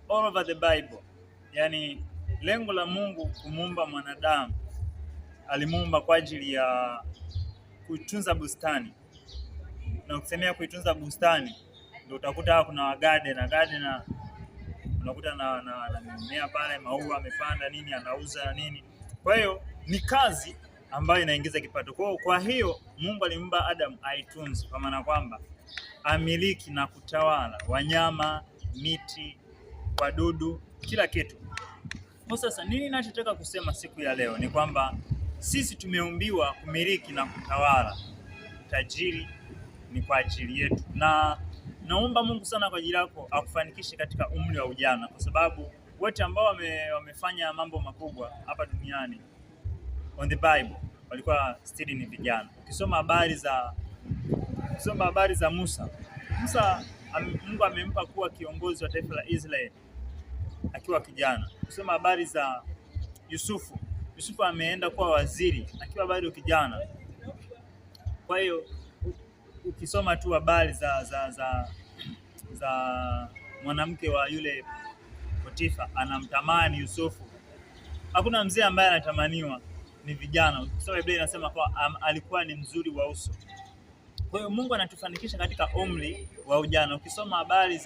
all over the Bible. Yani lengo la Mungu kumuumba mwanadamu, alimuumba kwa ajili ya kuitunza bustani. Na ukisemea kuitunza bustani, ndio utakuta kuna gardener unakuta na mimea pale, maua amepanda nini, anauza nini. Kwa hiyo ni kazi ambayo inaingiza kipato. Kwa hiyo Mungu alimuumba Adam aitunze, kwa maana kwamba amiliki na kutawala wanyama, miti, wadudu, kila kitu. Kwa sasa nini ninachotaka kusema siku ya leo ni kwamba sisi tumeumbiwa kumiliki na kutawala. Tajiri ni kwa ajili yetu, na naomba Mungu sana kwa ajili yako akufanikishe katika umri wa ujana, kwa sababu wote ambao wamefanya mambo makubwa hapa duniani on the Bible walikuwa still ni vijana. Ukisoma habari za Musa, Mungu amempa kuwa kiongozi wa taifa la Israeli akiwa kijana. Ukisoma habari za Yusufu ameenda kuwa waziri akiwa bado kijana. Kwa hiyo ukisoma tu habari za mwanamke wa yule Potifa, anamtamani Yusufu. Hakuna mzee ambaye anatamaniwa, ni vijana. Ukisoma Biblia inasema kwa alikuwa ni mzuri wa uso. Kwa hiyo Mungu anatufanikisha katika umri wa ujana. Ukisoma habari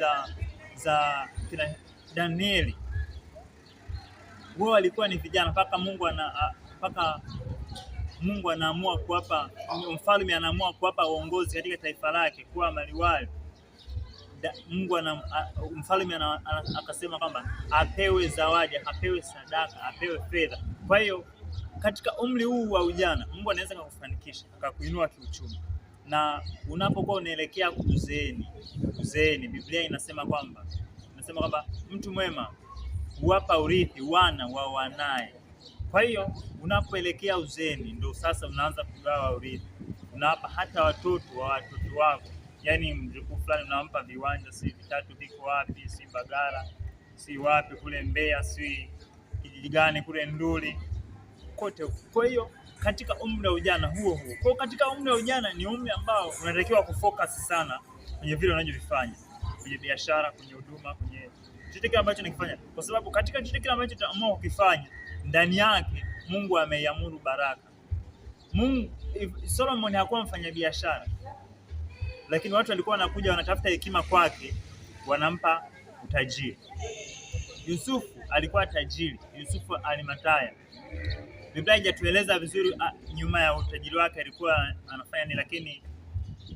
za kina Danieli, wao walikuwa ni vijana mpaka Mungu anaamua kuwapa, mfalme anaamua kuwapa uongozi katika taifa lake, kuwa maliwali. Mfalme akasema kwamba apewe zawadi, apewe sadaka, apewe fedha. Kwa hiyo katika umri huu wa ujana Mungu anaweza kukufanikisha, akakuinua kiuchumi. Na unapokuwa unaelekea uzeeni, Biblia inasema kwamba mtu mwema huwapa urithi wana wa wanaye. Kwa hiyo unapoelekea uzeeni ndio sasa unaanza kugawa urithi. Unawapa hata watoto wa watoto wako. Yaani mjukuu fulani unampa viwanja, si vitatu viko wapi, si Bagara, si wapi kule Mbeya, si kijiji gani kule Nduli, kote. Kwa hiyo katika umri wa ujana huo. Kwa katika umri wa ujana ni umri ambao unatakiwa kufocus sana kwenye vile unavyofanya, kwenye biashara, kwenye huduma, kwenye chochote kile ambacho unakifanya. Kwa sababu katika chochote kile ambacho utaamua kukifanya, ndani yake Mungu ameiamuru baraka. Solomon hakuwa mfanya biashara, lakini watu walikuwa wanakuja wanatafuta hekima kwake, wanampa utajiri. Yusufu alikuwa tajiri, Yusufu Alimataya. Biblia haijatueleza vizuri nyuma ya utajiri wake alikuwa anafanya nini, lakini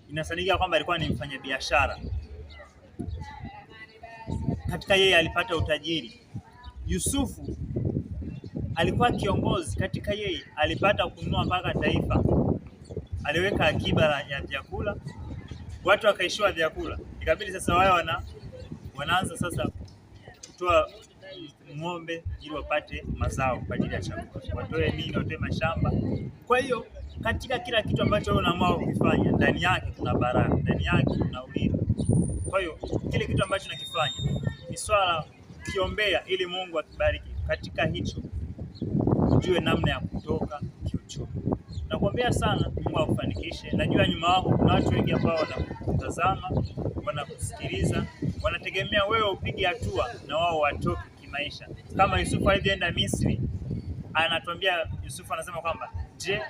inasadikika kwamba alikuwa ni mfanya biashara. Katika yeye alipata utajiri. Yusufu alikuwa kiongozi, katika yeye alipata kununua mpaka taifa. Aliweka akiba ya vyakula, watu wakaishiwa vyakula. Ikabidi sasa wao wanaanza sasa kutoa ng'ombe ili wapate mazao kwa ajili ya chakula. Watoe mashamba. Kwa hiyo katika kila kitu ambacho wewe unaamua kufanya, ndani yake kuna baraka, ndani yake kuna urithi. Kwa hiyo kile kitu ambacho nakifanya ni swala kiombea ili Mungu akibariki katika hicho, ujue namna ya kutoka kiuchumi. Nakuombea sana Mungu akufanikishe. Najua nyuma yako kuna watu wengi ambao wanakutazama, wanakusikiliza, wanategemea wewe upige hatua na wao watoke kimaisha. Kama Yusufu alivyoenda Misri, anatuambia Yusufu anasema kwamba, je,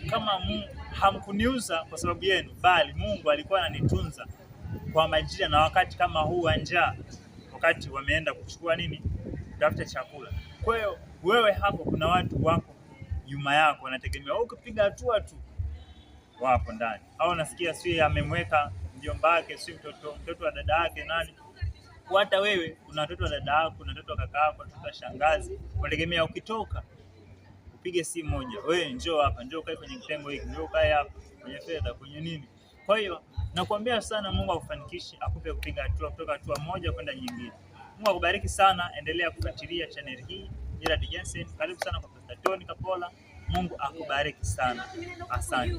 kama Mungu hamkuniuza kwa sababu yenu, bali Mungu alikuwa ananitunza kwa majira na wakati kama huu wa njaa, wakati wameenda kuchukua nini, kutafuta chakula. Kwa hiyo wewe hapo kuna watu wako nyuma yako wanategemea wewe ukipiga hatua tu, wapo ndani. Au nasikia si amemweka mjomba wake, si mtoto wa dada yake nani. Hata wewe una watoto wa dada yako, una watoto wa kaka yako, watoto wa shangazi, wanategemea ukitoka upige simu moja, wewe njoo hapa, njoo kae kwenye kitengo hiki, njoo kae hapa kwenye fedha, kwenye nini. Kwa hiyo nakuambia sana Mungu akufanikishe, akupe kupiga hatua kutoka hatua moja kwenda nyingine. Mungu akubariki sana, endelea kufuatilia channel hii Gerald Jensen. Karibu sana kwa Pastor Tony Kapola. Mungu akubariki sana. Asante.